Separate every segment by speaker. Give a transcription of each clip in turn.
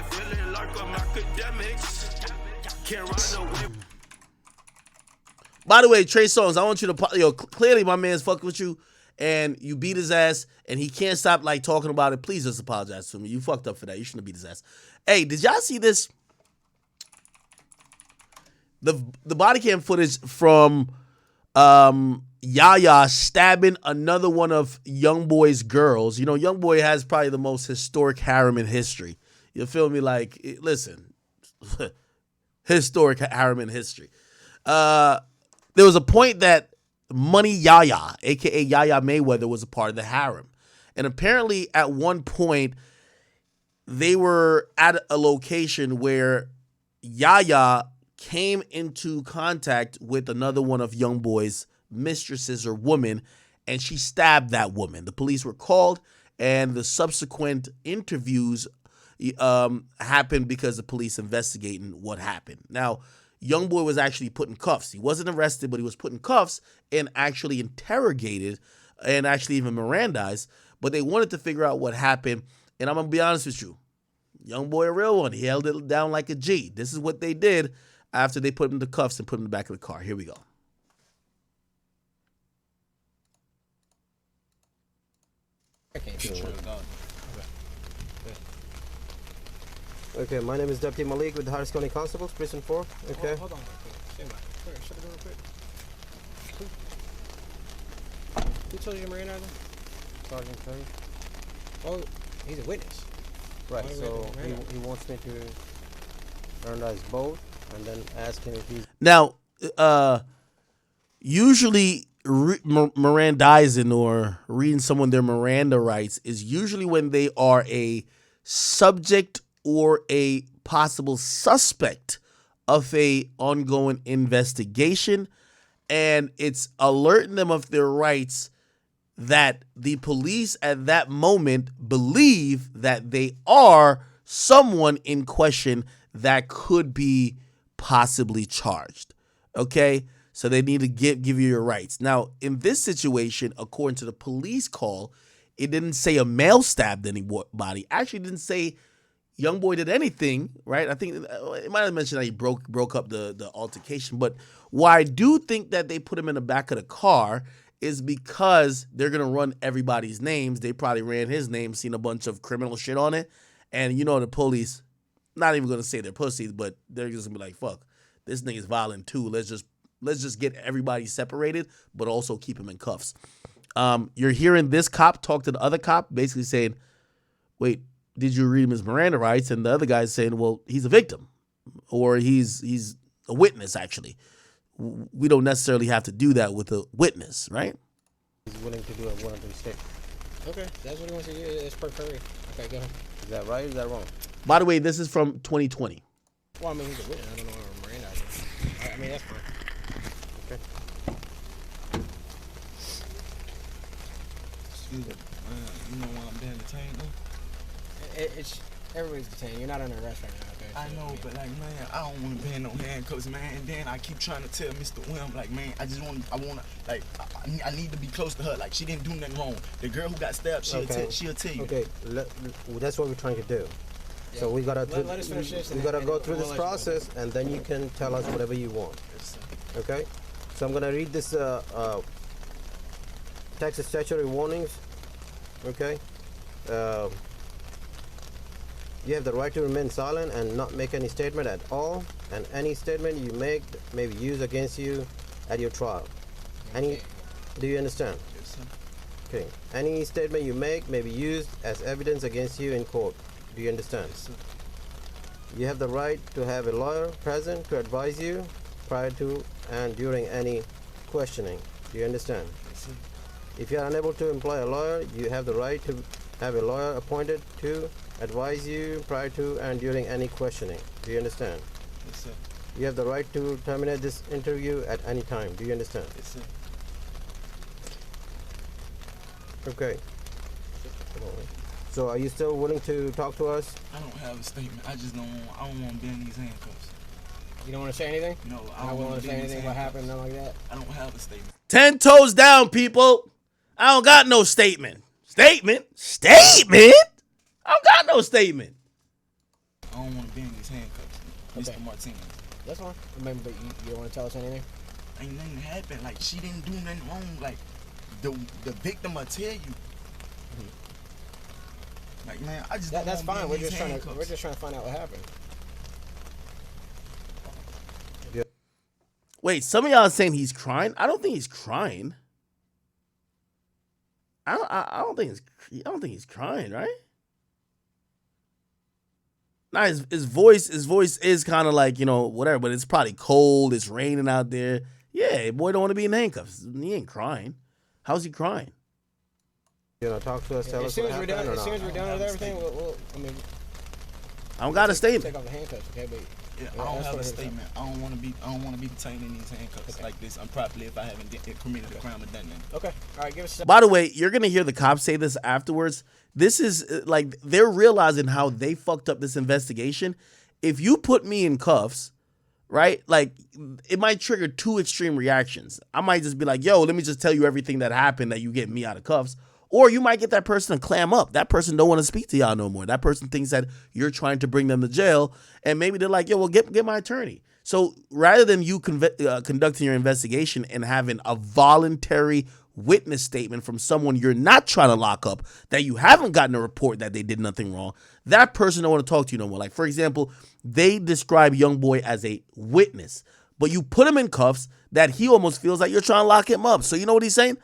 Speaker 1: feeling like I'm Akademiks. Can't run away.
Speaker 2: By the way, Trey Songz, I want you to, clearly my man's fucking with you, and you beat his ass, and he can't stop like talking about it. Please just apologize to me. You fucked up for that. You shouldn't have beat his ass. Hey, did y'all see this? The body cam footage from Yaya stabbing another one of Youngboy's girls. You know, Youngboy has probably the most historic harem in history. You feel me? Like, listen, historic harem in history. There was a point that Money Yaya, a.k.a. Yaya Mayweather, was a part of the harem. And apparently at one point, they were at a location where Yaya came into contact with another one of Youngboy's mistresses or women, and she stabbed that woman. The police were called, and the subsequent interviews happened because the police investigating what happened. Now, Youngboy was actually put in cuffs. He wasn't arrested, but he was put in cuffs and actually interrogated and actually even Mirandized. But they wanted to figure out what happened. And I'm going to be honest with you. Youngboy, a real one. He held it down like a G. This is what they did after they put him in the cuffs and put him in the back of the car. Here we go.
Speaker 3: Okay, my name is Deputy Malik with the Harris County Constables, Precinct 4. Okay.
Speaker 4: Hold on. Stand by. Shut it down real quick. Who told you to Miranda?
Speaker 3: Sergeant Curry.
Speaker 4: Oh, he's a witness.
Speaker 3: Right, so he wants me to Mirandize both and then ask him if he's...
Speaker 2: Now, usually Mirandizing or reading someone their Miranda rights is usually when they are a subject or a possible suspect of a ongoing investigation, and it's alerting them of their rights that the police at that moment believe that they are someone in question that could be possibly charged. Okay? So they need to give you your rights. Now, in this situation, according to the police call, it didn't say a male stabbed anybody. Actually, it didn't say Youngboy did anything, right? I think it might have mentioned that he broke up the altercation. But why I do think that they put him in the back of the car is because they're going to run everybody's names. They probably ran his name, seen a bunch of criminal shit on it. And you know the police, not even going to say they're pussies, but they're just going to be like, fuck, this nigga's violent too. Let's just get everybody separated, but also keep him in cuffs. You're hearing this cop talk to the other cop, basically saying, wait, did you read him his Miranda rights? And the other guy's saying, well, he's a victim, or he's a witness, actually. We don't necessarily have to do that with a witness, right?
Speaker 3: He's willing to do a voluntary statement.
Speaker 4: Okay, that's what he wants to do. It's per Curry. Okay, go ahead.
Speaker 3: Is that right or is that wrong?
Speaker 2: By the way, this is from 2020.
Speaker 4: Well, I mean, he's a witness. I don't know what Miranda is. I mean, that's fine.
Speaker 3: Okay.
Speaker 5: Excuse me. You know why I'm being detained though?
Speaker 4: It's everybody's detained. You're not under arrest right now. Okay?
Speaker 5: I know, but like, man, I don't want to be in no handcuffs, man. And then I keep trying to tell Mr. Wim, like, man, I need to be close to her. Like, she didn't do nothing wrong. The girl who got stabbed, she'll tell you.
Speaker 3: Okay, that's what we're trying to do. Yeah. So we gotta
Speaker 4: let us finish this.
Speaker 3: We gotta go through this process, and then you can tell us whatever you want.
Speaker 5: Yes,
Speaker 3: okay. So I'm gonna read this Texas statutory warnings. Okay. You have the right to remain silent and not make any statement at all, and any statement you make may be used against you at your trial. Do you understand?
Speaker 5: Yes, sir.
Speaker 3: Okay. Any statement you make may be used as evidence against you in court. Do you understand?
Speaker 5: Yes, sir.
Speaker 3: You have the right to have a lawyer present to advise you prior to and during any questioning. Do you understand?
Speaker 5: Yes, sir.
Speaker 3: If you are unable to employ a lawyer, you have the right to have a lawyer appointed to advise you prior to and during any questioning. Do you understand?
Speaker 5: Yes, sir.
Speaker 3: You have the right to terminate this interview at any time. Do you understand?
Speaker 5: Yes, sir.
Speaker 3: Okay. So are you still willing to talk to us?
Speaker 5: I don't have a statement. I don't want to be in these handcuffs.
Speaker 4: You don't want to say anything?
Speaker 5: No,
Speaker 4: I don't want to say anything about happened, nothing like that.
Speaker 5: I don't have a statement.
Speaker 2: 10 toes down, people. I don't got no statement. Statement? I don't got no statement.
Speaker 5: I don't want to be in these handcuffs,
Speaker 4: Okay.
Speaker 5: Mr. Martinez.
Speaker 4: That's fine. Remember, but you don't want to tell us anything?
Speaker 5: Ain't nothing happened. Like, she didn't do nothing wrong. Like, the victim will tell you. Like, man, I just don't
Speaker 4: That's
Speaker 5: wanna
Speaker 4: fine.
Speaker 5: be
Speaker 4: We're
Speaker 5: in these
Speaker 4: just trying to
Speaker 5: handcuffs.
Speaker 4: find out what happened.
Speaker 2: Wait, some of y'all are saying he's crying. I don't think he's crying. I don't think he's crying, right? Nah, his voice is kind of like, you know, whatever, but it's probably cold. It's raining out there. Yeah, boy don't want to be in handcuffs. He ain't crying. How's he crying?
Speaker 3: You know, talk to us, tell
Speaker 4: As
Speaker 3: us
Speaker 4: soon
Speaker 3: what
Speaker 4: as we're
Speaker 3: happened
Speaker 4: done,
Speaker 3: or
Speaker 4: as soon as
Speaker 3: not.
Speaker 4: we're done with everything,
Speaker 2: I don't got a statement.
Speaker 4: Take off the handcuffs, okay? But
Speaker 5: Yeah,
Speaker 4: yeah,
Speaker 5: I don't
Speaker 4: that's
Speaker 5: have
Speaker 4: what
Speaker 5: a
Speaker 4: it is.
Speaker 5: statement. I don't want to be detained in these handcuffs like this. I'm probably if I haven't committed a crime or done nothing.
Speaker 4: Okay, all right, give us.
Speaker 2: By the way, you're gonna hear the cops say this afterwards. This is like they're realizing how they fucked up this investigation. If you put me in cuffs, right? Like it might trigger two extreme reactions. I might just be like, "Yo, let me just tell you everything that happened that you get me out of cuffs." Or you might get that person to clam up. That person don't want to speak to y'all no more. That person thinks that you're trying to bring them to jail, and maybe they're like, "Yo, well, get my attorney." So rather than you conducting your investigation and having a voluntary witness statement from someone you're not trying to lock up, that you haven't gotten a report that they did nothing wrong, that person don't want to talk to you no more. Like, for example, they describe Youngboy as a witness, but you put him in cuffs that he almost feels like you're trying to lock him up. So you know what he's saying?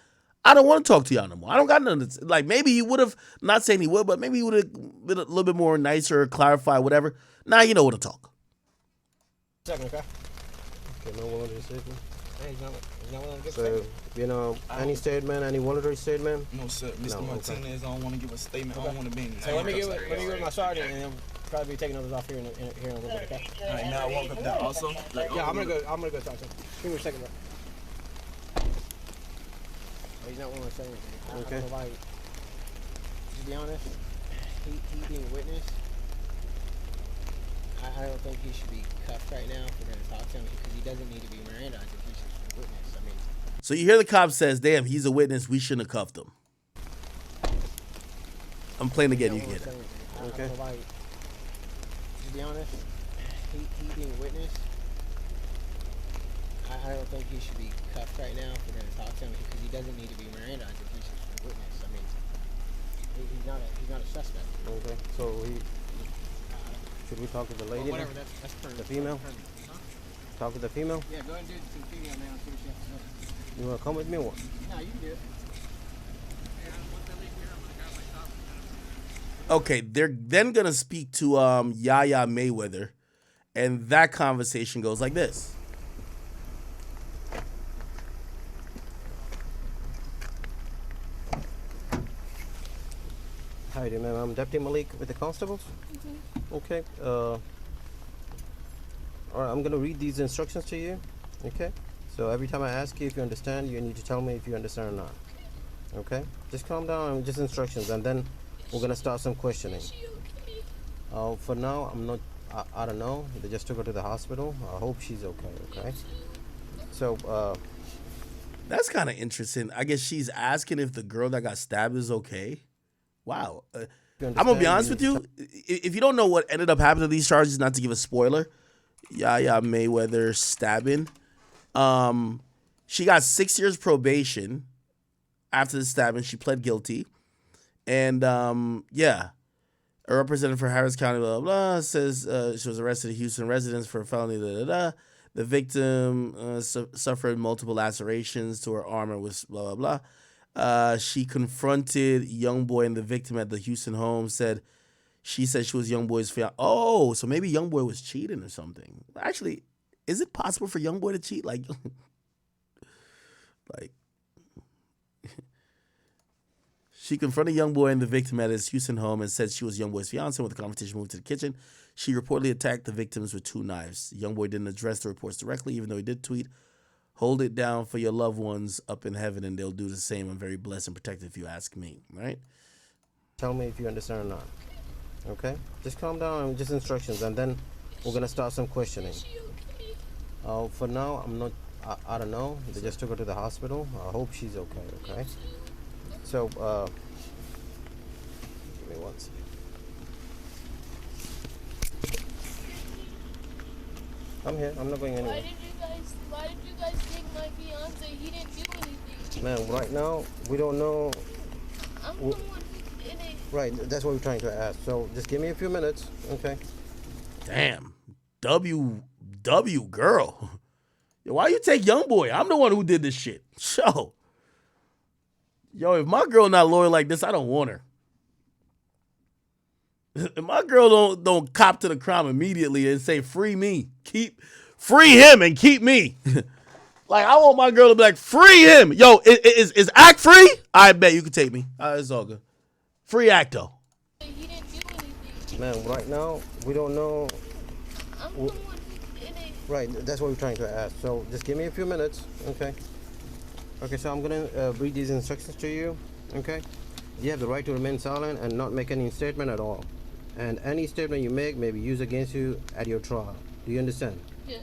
Speaker 2: I don't want to talk to y'all no more. I don't got nothing. Like, maybe he would have, not saying he would, but maybe he would have been a little bit more nicer, clarify, whatever. Now you know what to talk.
Speaker 4: Second, okay?
Speaker 3: Okay, no voluntary statement.
Speaker 4: Hey, he's not willing to give a
Speaker 3: So,
Speaker 4: statement.
Speaker 3: you know, any statement, any voluntary statement?
Speaker 5: No, sir. Mr.
Speaker 3: No, okay.
Speaker 5: Martinez, I don't want to give a statement. I don't want to be in these
Speaker 4: So let me
Speaker 5: handcuffs.
Speaker 4: get with my sergeant, and then probably be taking others off here in a little bit, okay?
Speaker 5: All right, now I walk up there also. Like,
Speaker 4: Yeah, I'm gonna go talk to him. Give me a second, bro. He's not willing to say anything. I don't know why. To be honest, he being a witness, I don't think he should be cuffed right now if we're gonna talk to him because he doesn't need to be Miranda. I think he's just a witness. I mean,
Speaker 2: So you hear the cop says, "Damn, he's a witness. We shouldn't have cuffed him." I'm playing again. You
Speaker 4: he's
Speaker 2: get
Speaker 4: not
Speaker 2: it.
Speaker 4: willing to say anything. I
Speaker 3: Okay.
Speaker 4: don't know why. To be honest, he being a witness, I don't think he should be cuffed right now if we're gonna talk to him because he doesn't need to be Miranda. I think he's just a witness. I mean, he's not a suspect.
Speaker 3: Okay, so should we talk to the lady?
Speaker 4: Whatever.
Speaker 3: now?
Speaker 4: That's per
Speaker 3: The female?
Speaker 4: Huh?
Speaker 3: Talk to the female?
Speaker 4: Yeah, go ahead and do it to the female now and see what she has to say.
Speaker 3: You wanna come with me or what?
Speaker 4: No, you can do it.
Speaker 2: Okay, they're then gonna speak to Yaya Mayweather, and that conversation goes like this.
Speaker 3: Hi there, ma'am. I'm Deputy Malik with the constables. Okay. All right, I'm gonna read these instructions to you. Okay. So every time I ask you if you understand, you need to tell me if you understand or not. Okay. Just calm down and just instructions, and then we're gonna start some questioning. For now, I'm not. I don't know. They just took her to the hospital. I hope she's okay. Okay. So
Speaker 2: That's kind of interesting. I guess she's asking if the girl that got stabbed is okay. Wow. I'm gonna be honest with you. If you don't know what ended up happening to these charges, not to give a spoiler, Yaya Mayweather stabbing. She got 6 years probation after the stabbing. She pled guilty, and yeah, a representative for Harris County blah blah, blah says she was arrested at Houston residence for a felony. Da, da, da. The victim suffered multiple lacerations to her arm and was blah blah blah. She confronted Youngboy and the victim at the Houston home. She said she was Youngboy's fiance. Oh, so maybe Youngboy was cheating or something. Actually, is it possible for Youngboy to cheat? Like, she confronted Youngboy and the victim at his Houston home and said she was Youngboy's fiance. When the confrontation moved to the kitchen, she reportedly attacked the victims with 2 knives. Youngboy didn't address the reports directly, even though he did tweet, "Hold it down for your loved ones up in heaven, and they'll do the same. I'm very blessed and protected if you ask me." Right?
Speaker 3: tell me if you understand or not. Okay. Just calm down and just instructions, and then we're gonna start some questioning. For now, I'm not. I don't know. They just took her to the hospital. I hope she's okay. Okay. So give me one second. I'm here. I'm not going anywhere.
Speaker 6: Why did you guys take my fiance? He didn't do anything.
Speaker 3: Man, right now, we don't know.
Speaker 6: I'm the one who did it.
Speaker 3: Right, that's what we're trying to ask. So just give me a few minutes, okay?
Speaker 2: Damn. W girl. Yo, why you take Youngboy? I'm the one who did this shit. Yo, if my girl not loyal like this, I don't want her. If my girl don't cop to the crime immediately and say free me, free him and keep me. Like I want my girl to be like free him. Yo, is Act free? I bet you can take me. It's all good. Free Act though.
Speaker 6: He didn't do anything.
Speaker 3: Man, right now, we don't know.
Speaker 6: I'm the one who did it.
Speaker 3: Right, that's what we're trying to ask. So just give me a few minutes, okay? Okay, so I'm gonna read these instructions to you, okay? You have the right to remain silent and not make any statement at all. And any statement you make may be used against you at your trial. Do you understand?
Speaker 6: Yes.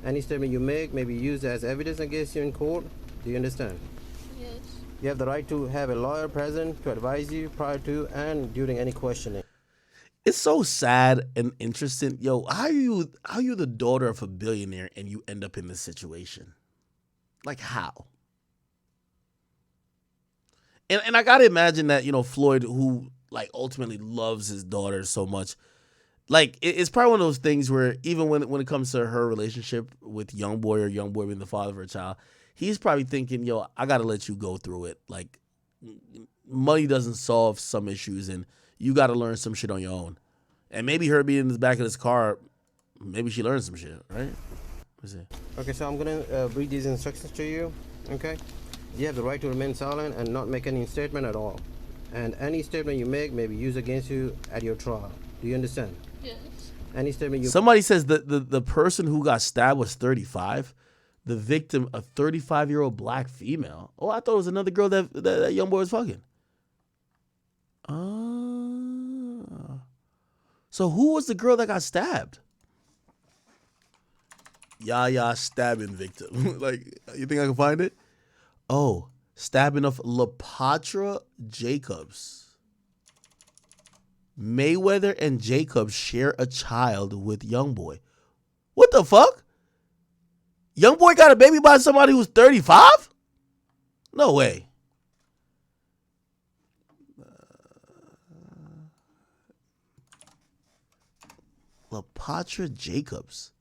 Speaker 3: Any statement you make may be used as evidence against you in court. Do you understand?
Speaker 6: Yes.
Speaker 3: You have the right to have a lawyer present to advise you prior to and during any questioning.
Speaker 2: It's so sad and interesting. Yo, how you the daughter of a billionaire and you end up in this situation? Like how? And I gotta imagine that, Floyd, who like ultimately loves his daughter so much, like it's probably one of those things where even when it comes to her relationship with Youngboy or Youngboy being the father of her child, he's probably thinking, yo, I gotta let you go through it. Like money doesn't solve some issues and you gotta learn some shit on your own. And maybe her being in the back of this car, maybe she learned some shit, right? Let's see.
Speaker 3: Okay, so I'm gonna read these instructions to you, okay? You have the right to remain silent and not make any statement at all. And any statement you make may be used against you at your trial. Do you understand?
Speaker 6: Yes.
Speaker 3: Any statement you...
Speaker 2: Somebody says that the person who got stabbed was 35. The victim, a 35-year-old black female. Oh, I thought it was another girl that Youngboy was fucking. So who was the girl that got stabbed? Yaya stabbing victim. Like, you think I can find it? Oh, stabbing of LaPatra Jacobs. Mayweather and Jacobs share a child with Youngboy. What the fuck? Youngboy got a baby by somebody who's 35? No way. LaPatra Jacobs.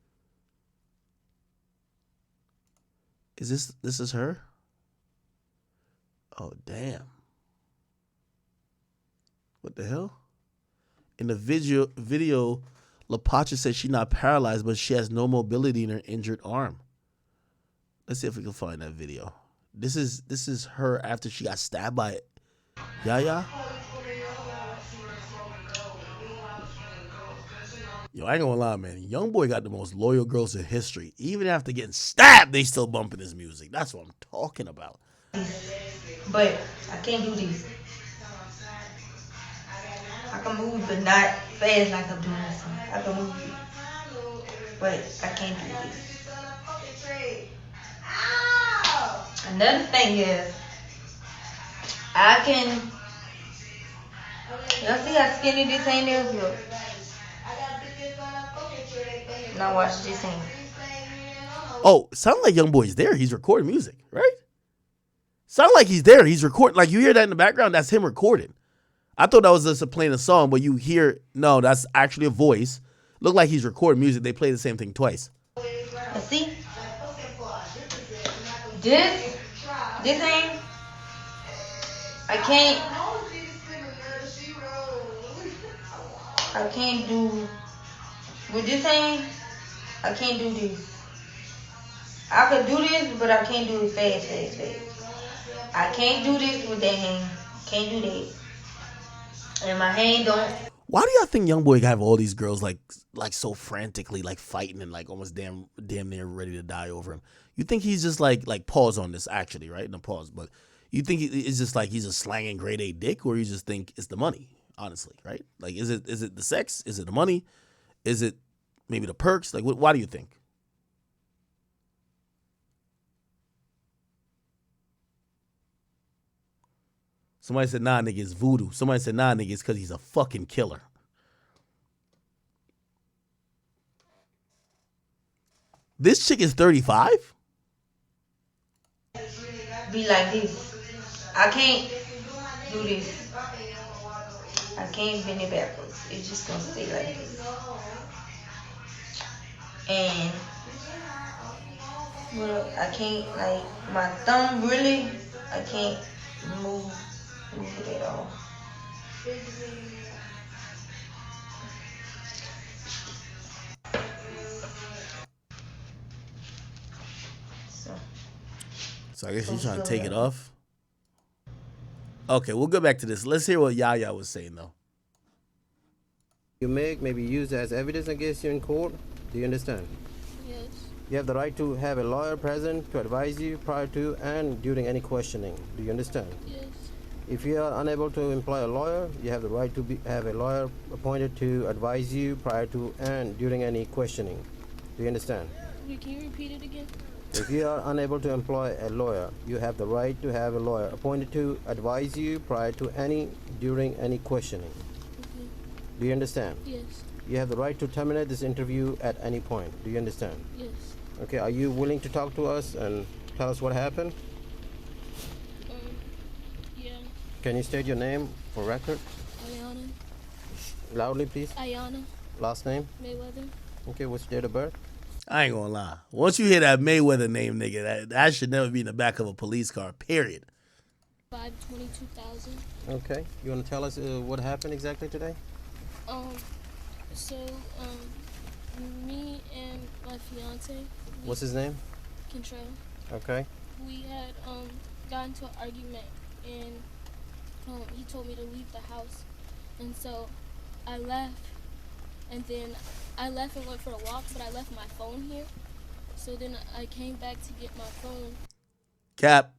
Speaker 2: Is this is her? Oh, damn. What the hell? In the video, LaPatra says she's not paralyzed, but she has no mobility in her injured arm. Let's see if we can find that video. This is her after she got stabbed by Yaya. Yo, I ain't gonna lie, man. Youngboy got the most loyal girls in history. Even after getting stabbed, they still bumping his music. That's what I'm talking about.
Speaker 7: But I can't do this. I can move, but not fast like I'm doing this. I can move, but I can't do this. Another thing is, I can. Y'all see how skinny this ain't is? Look. Now watch this ain't.
Speaker 2: Oh, sound like Youngboy's there. He's recording music, right? Sound like he's there. He's recording. Like you hear that in the background. That's him recording. I thought that was just playing a song, but you hear no. That's actually a voice. Look like he's recording music. They play the same thing twice.
Speaker 7: See, this ain't. I can't do. With this hand, I can't do this. I could do this, but I can't do it fast. I can't do this with that hand. Can't do that. And my hand don't.
Speaker 2: Why do y'all think Youngboy have all these girls like so frantically like fighting and like almost damn near ready to die over him? You think he's just like pause on this actually, right? No pause, but you think it's just like he's just slanging grade A dick, or you just think it's the money? Honestly, right? Like is it the sex? Is it the money? Is it maybe the perks? Like, why do you think? Somebody said, nah, nigga, it's voodoo. Somebody said, nah, nigga, it's because he's a fucking killer. This chick is 35?
Speaker 7: Be like this. I can't do this. I can't bend it backwards. It's just gonna stay like this. And well, I can't like my thumb really. I can't move it at all. So,
Speaker 2: So I guess she's trying to
Speaker 7: still
Speaker 2: take it
Speaker 7: like
Speaker 2: off. Okay, we'll go back to this. Let's hear what Yaya was saying, though.
Speaker 3: You make may be used as evidence against you in court. Do you understand?
Speaker 6: Yes.
Speaker 3: You have the right to have a lawyer present to advise you prior to and during any questioning. Do you understand?
Speaker 6: Yes.
Speaker 3: If you are unable to employ a lawyer, you have the right to have a lawyer appointed to advise you prior to and during any questioning. Do you understand?
Speaker 6: Wait, can you repeat it again?
Speaker 3: If you are unable to employ a lawyer, you have the right to have a lawyer appointed to advise you prior to any during any questioning.
Speaker 6: Okay.
Speaker 3: Do you understand?
Speaker 6: Yes.
Speaker 3: You have the right to terminate this interview at any point. Do you understand?
Speaker 6: Yes.
Speaker 3: Okay, are you willing to talk to us and tell us what happened?
Speaker 6: Yeah.
Speaker 3: Can you state your name for record?
Speaker 6: Ayana.
Speaker 3: Loudly, please.
Speaker 6: Ayana
Speaker 3: Last name?
Speaker 6: Mayweather.
Speaker 3: Okay, what's your date of birth?
Speaker 2: I ain't gonna lie. Once you hear that Mayweather name, nigga, that should never be in the back of a police car, period.
Speaker 6: 5/22/2000.
Speaker 3: Okay, you want to tell us what happened exactly today?
Speaker 6: So, me and my fiance,
Speaker 3: What's his name?
Speaker 6: Control,
Speaker 3: Okay.
Speaker 6: we had, got into an argument, and, he told me to leave the house, and so I left, and then I left and went for a walk, but I left my phone here, so then I came back to get my phone.
Speaker 2: Cap.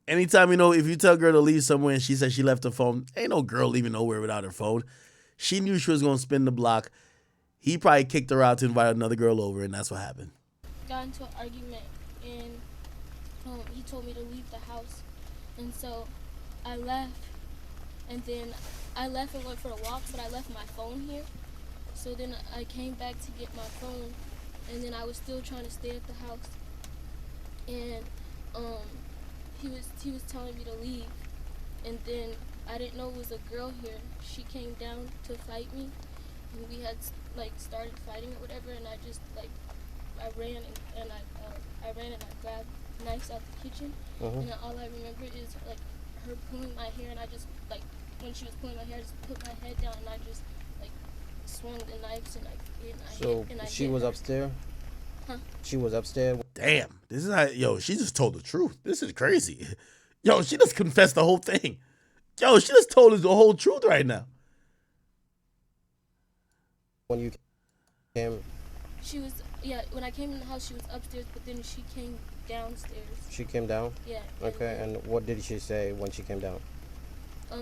Speaker 2: Anytime, if you tell a girl to leave somewhere and she says she left her phone, ain't no girl leaving nowhere without her phone. She knew she was going to spin the block. He probably kicked her out to invite another girl over, and that's what happened.
Speaker 6: Got into an argument, and he told me to leave the house, and so I left, and then I left and went for a walk, but I left my phone here, so then I came back to get my phone, and then I was still trying to stay at the house, and he was telling me to leave, and then I didn't know it was a girl here. She came down to fight me, and we had started fighting or whatever, and I just I ran and I grabbed knives out the kitchen, and then all I remember is her pulling my hair, and I just when she was pulling my hair, I just put my head down and I just swung the knives and I
Speaker 3: She
Speaker 6: hit
Speaker 3: was
Speaker 6: her.
Speaker 3: upstairs?
Speaker 6: Huh?
Speaker 3: She was upstairs?
Speaker 2: Damn. This is how, she just told the truth. This is crazy. Yo, she just confessed the whole thing. Yo, she just told us the whole truth right now.
Speaker 3: When you came,
Speaker 6: She was when I came in the house, she was upstairs, but then she came downstairs.
Speaker 3: she came down?
Speaker 6: Yeah.
Speaker 3: Okay, and what did she say when she came down?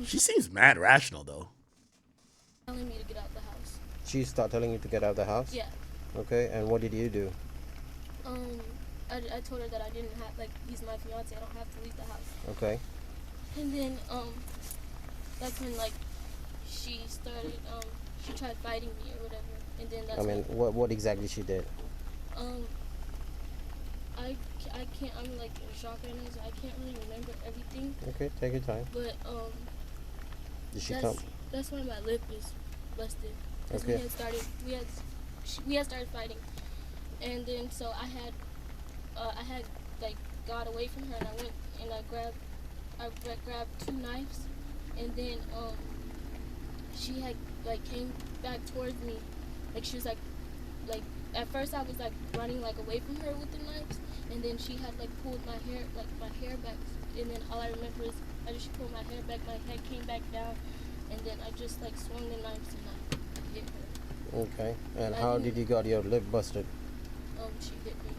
Speaker 2: She seems mad rational, though.
Speaker 6: Telling me to get out the house.
Speaker 3: She started telling you to get out of the house?
Speaker 6: Yeah.
Speaker 3: Okay, and what did you do?
Speaker 6: I told her that I didn't have he's my fiance. I don't have to leave the house.
Speaker 3: Okay.
Speaker 6: And then that's when she started she tried fighting me or whatever. And then that's
Speaker 3: what exactly she did?
Speaker 6: I can't, I'm in shock right now, so I can't really remember everything.
Speaker 3: Okay, take your time.
Speaker 6: But
Speaker 3: Did she come?
Speaker 6: that's when my lip is busted. 'Cause
Speaker 3: Okay.
Speaker 6: we had started fighting, and then so I had got away from her, and I went and I grabbed two knives, and then she had came back towards me, she was at first I was running away from her with the knives, and then she had pulled my hair back, and then all I remember is she pulled my hair back, my head came back down, and then I just swung the knives and I hit her.
Speaker 3: Okay, and how did you got your lip busted?
Speaker 6: She hit me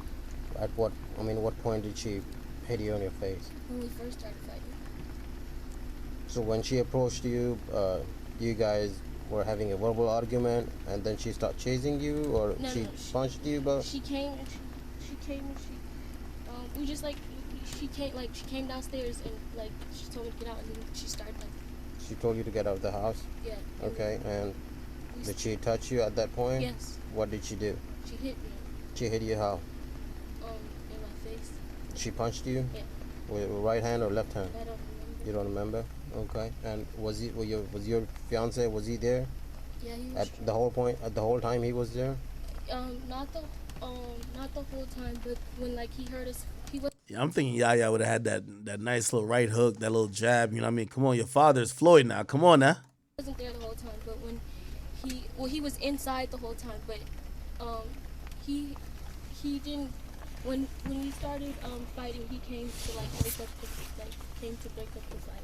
Speaker 3: At what point did she hit you on your face?
Speaker 6: when we first started fighting.
Speaker 3: So when she approached you, you guys were having a verbal argument, and then she started chasing you, or
Speaker 6: No,
Speaker 3: she
Speaker 6: no,
Speaker 3: punched you? But
Speaker 6: She came and she we just she came downstairs and she told me to get out, and then she started
Speaker 3: she told you to get out of the house.
Speaker 6: yeah.
Speaker 3: Okay, and
Speaker 6: we
Speaker 3: did she touch you at that point?
Speaker 6: Yes,
Speaker 3: What did she do?
Speaker 6: she hit me.
Speaker 3: She hit you how? She punched you?
Speaker 6: Yeah.
Speaker 3: With right hand or left hand?
Speaker 6: I don't remember.
Speaker 3: You don't remember? Okay. And was your fiance, was he there
Speaker 6: Yeah, he was.
Speaker 3: at the whole point, at the whole time he was there?
Speaker 6: Not the not the whole time, but when like he heard us, he
Speaker 2: Yeah, I'm thinking Yaya would have had that nice little right hook, that little jab. You know what I mean? Come on, your father's Floyd now. Come on now.
Speaker 6: wasn't there the whole time. But when he was inside the whole time, but um, he didn't. When we started fighting, he came to like break up the fight.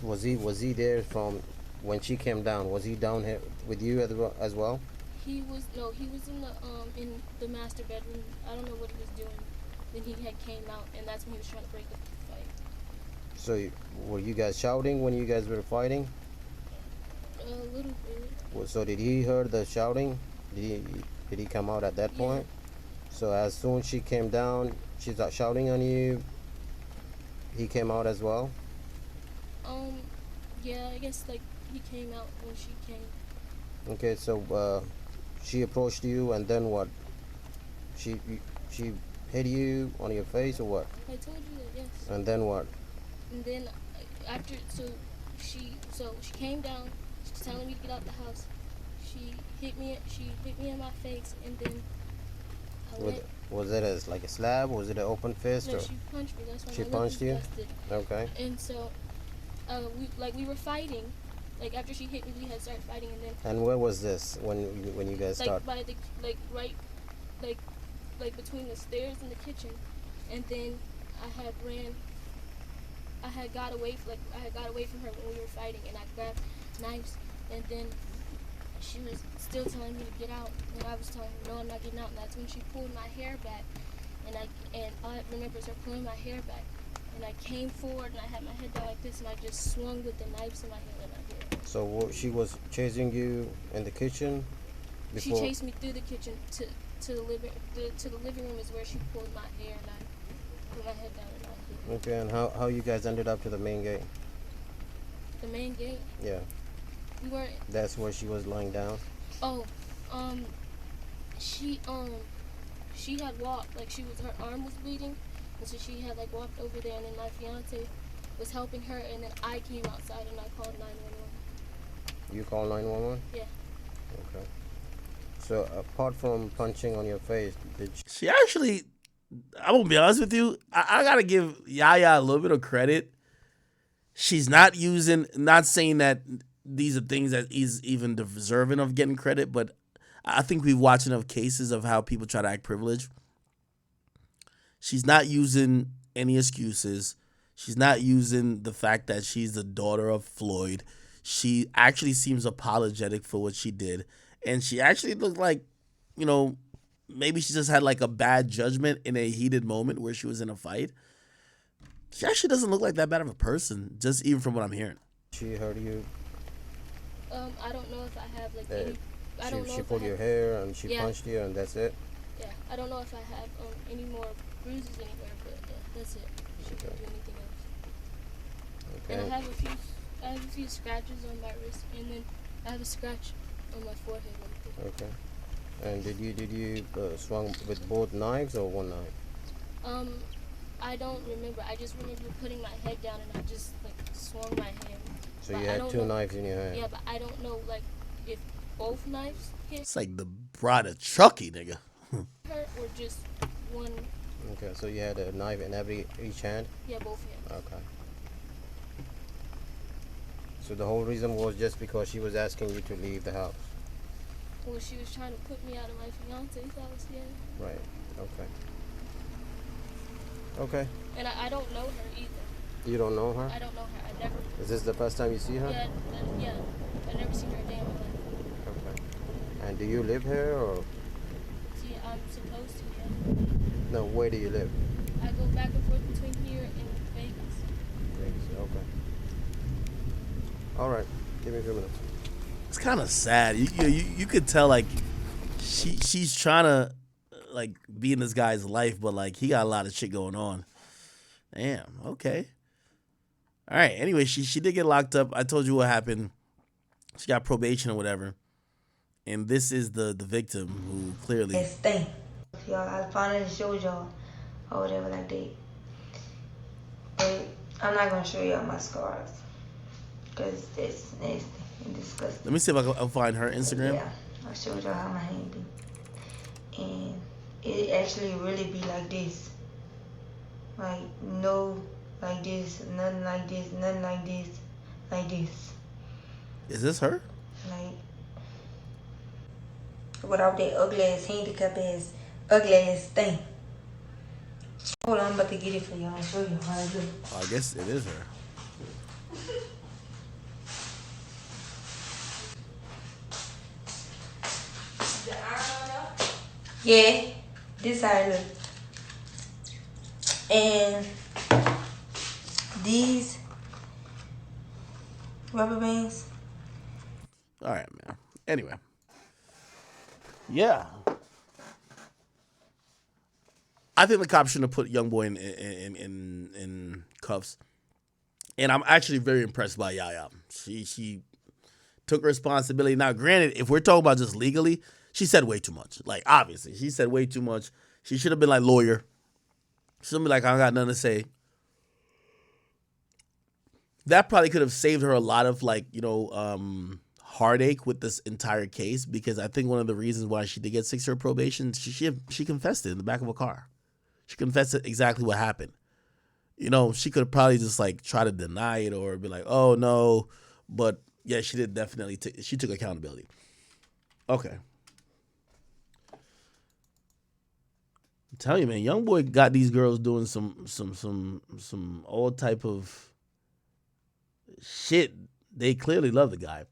Speaker 3: Was he there from when she came down? Was he down here with you as well?
Speaker 6: He was in the master bedroom. I don't know what he was doing. Then he had came out, and that's when he was trying to break up the fight.
Speaker 3: So were you guys shouting when you guys were fighting?
Speaker 6: A little bit.
Speaker 3: So did he hear the shouting? Did he come out at that
Speaker 6: Yeah.
Speaker 3: point? So as soon as she came down, she started shouting on you. He came out as well.
Speaker 6: Yeah, I guess like he came out when she came.
Speaker 3: Okay, so she approached you, and then what? She she hit you on your face or what?
Speaker 6: I told you that, yes.
Speaker 3: And then what?
Speaker 6: And then after, she came down. She's telling me to get out the house. She hit me in my face, and then I went.
Speaker 3: Was it like a slab? Was it an open fist?
Speaker 6: No,
Speaker 3: Or
Speaker 6: she punched me. That's why
Speaker 3: she
Speaker 6: my lip
Speaker 3: punched
Speaker 6: was
Speaker 3: you?
Speaker 6: busted.
Speaker 3: Okay.
Speaker 6: And so, we were fighting. Like after she hit me, we had started fighting, and then
Speaker 3: And where was this when you guys
Speaker 6: like
Speaker 3: start?
Speaker 6: by the right like between the stairs and the kitchen, and then I had got away from her when we were fighting, and I grabbed knives, and then she was still telling me to get out, and I was telling her no, I'm not getting out, and that's when she pulled my hair back, and all I remember is her pulling my hair back, and I came forward and I had my head down like this, and I just swung with the knives in my hand and my hair.
Speaker 3: So she was chasing you in the kitchen.
Speaker 6: She
Speaker 3: Before.
Speaker 6: chased me through the kitchen to the living room is where she pulled my hair, and I put my head down and I hit.
Speaker 3: Okay, and how you guys ended up to the main gate?
Speaker 6: The main gate.
Speaker 3: Yeah,
Speaker 6: We weren't.
Speaker 3: that's where she was lying down.
Speaker 6: Oh, she had walked, like her arm was bleeding, and so she had like walked over there, and then my fiance was helping her, and then I came outside and I called 911.
Speaker 3: You call 911?
Speaker 6: Yeah.
Speaker 3: Okay. So apart from punching on your face, did
Speaker 2: She actually, I'm gonna be honest with you. I gotta give Yaya a little bit of credit. She's not saying that these are things that is even deserving of getting credit, but I think we've watched enough cases of how people try to act privileged. She's not using any excuses. She's not using the fact that she's the daughter of Floyd. She actually seems apologetic for what she did. And she actually looked like, maybe she just had like a bad judgment in a heated moment where she was in a fight. She actually doesn't look like that bad of a person, just even from what I'm hearing.
Speaker 3: she hurt you?
Speaker 6: I don't know if I have like any. I don't know
Speaker 3: She
Speaker 6: if
Speaker 3: pulled
Speaker 6: I
Speaker 3: your
Speaker 6: have,
Speaker 3: hair and she
Speaker 6: Yeah.
Speaker 3: punched you, and that's it.
Speaker 6: Yeah, I don't know if I have any more bruises anywhere, but that's it. She
Speaker 3: Okay.
Speaker 6: didn't do anything else.
Speaker 3: Okay.
Speaker 6: And I have a few scratches on my wrist, and then I have a scratch on my forehead.
Speaker 3: Okay. And did you swung with both knives or one knife?
Speaker 6: I don't remember. I just remember putting my head down and I just like swung my hand.
Speaker 3: So
Speaker 6: But
Speaker 3: you
Speaker 6: I
Speaker 3: had
Speaker 6: don't
Speaker 3: two
Speaker 6: know-
Speaker 3: knives in your hand.
Speaker 6: Yeah, but I don't know like if both knives hit
Speaker 2: It's like the bride of Chucky, nigga.
Speaker 6: her or just one.
Speaker 3: Okay. So you had a knife in each hand.
Speaker 6: Yeah, both hands.
Speaker 3: Okay. So the whole reason was just because she was asking you to leave the house.
Speaker 6: Well, she was trying to put me out of my fiance's house. Yeah.
Speaker 3: Right. Okay. Okay.
Speaker 6: And I don't know her either.
Speaker 3: You don't know her?
Speaker 6: I don't know her. I never.
Speaker 3: Is this the first time you see her?
Speaker 6: Yeah. I never seen her a day in my life.
Speaker 3: Okay. And do you live here or
Speaker 6: See, I'm supposed to. Yeah.
Speaker 3: no? Where do you live?
Speaker 6: I go back and forth between here and Vegas.
Speaker 3: Okay. All right. Give me a few minutes.
Speaker 2: It's kind of sad. You could tell like she's trying to like be in this guy's life, but like he got a lot of shit going on. Damn. Okay. All right. Anyway, she did get locked up. I told you what happened. She got probation or whatever. And this is the victim who clearly.
Speaker 7: It stink. Y'all, I finally showed y'all. or whatever like that. But I'm not gonna show y'all my scars because that's nasty and disgusting.
Speaker 2: Let me see if I'll find her Instagram.
Speaker 7: Yeah, I showed y'all how my hand be, and it actually really be like this. Like no, like this, nothing like this, nothing like this, like this.
Speaker 2: Is this her?
Speaker 7: Like without that ugly ass handicap ass, ugly ass thing. Hold on, I'm about to get it for y'all and show you how it look.
Speaker 2: Oh, I guess it is her.
Speaker 7: Yeah, this how it look. And these rubber bands.
Speaker 2: All right, man. Anyway. Yeah. I think the cops shouldn't have put Youngboy in cuffs. And I'm actually very impressed by Yaya. She took responsibility. Now, granted, if we're talking about just legally, she said way too much. Like, obviously, she said way too much. She should have been like lawyer. She should be like, I got nothing to say. That probably could have saved her a lot of heartache with this entire case, because I think one of the reasons why she did get 6-year probation, she confessed it in the back of a car. She confessed it exactly what happened. She could have probably just try to deny it or be like, oh no, but yeah, she did definitely she took accountability. Okay. I'm telling you, man, Youngboy got these girls doing some old type of shit. They clearly love the guy.